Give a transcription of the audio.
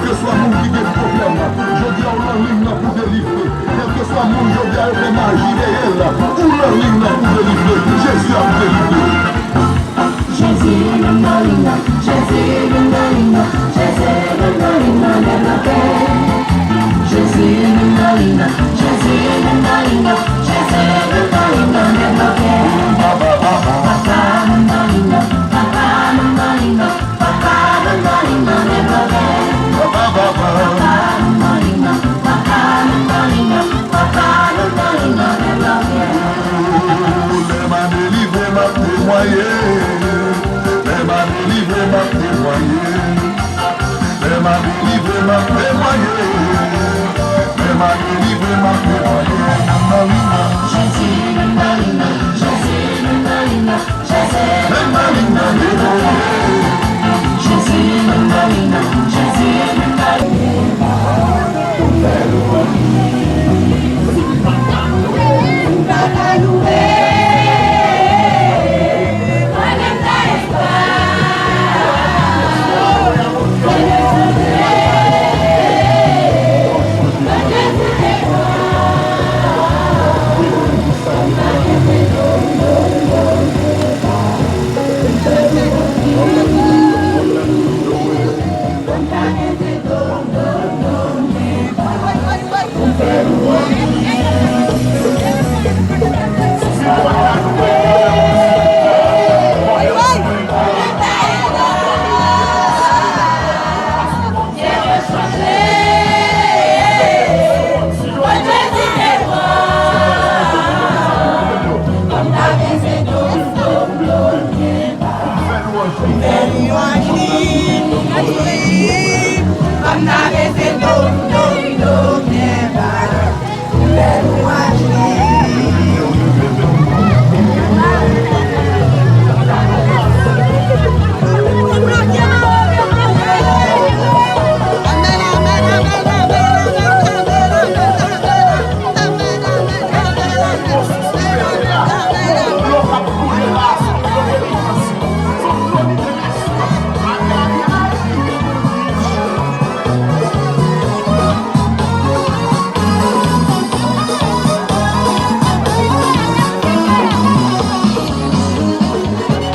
que soit mon qui a des problèmes, je dis à la ligne pour délivrer. Quel que soit mon, je dis à la magie réelle, ou la ligne pour délivrer. Jésus a délivré. Jésus in the ligne, Jésus in the ligne, Jésus in the ligne, never fail. Jésus in the ligne, Jésus in the ligne, Jésus in the ligne, never fail. Papa in the ligne, Papa in the ligne, Papa in the ligne, never fail. Papa in the ligne, Papa in the ligne, Papa in the ligne, never fail. Les m'a délivré, m'a témoigné. Les m'a délivré, m'a témoigné. Les m'a délivré, m'a témoigné. Les m'a délivré, m'a témoigné. Jésus in the ligne, Jésus in the ligne, Jésus.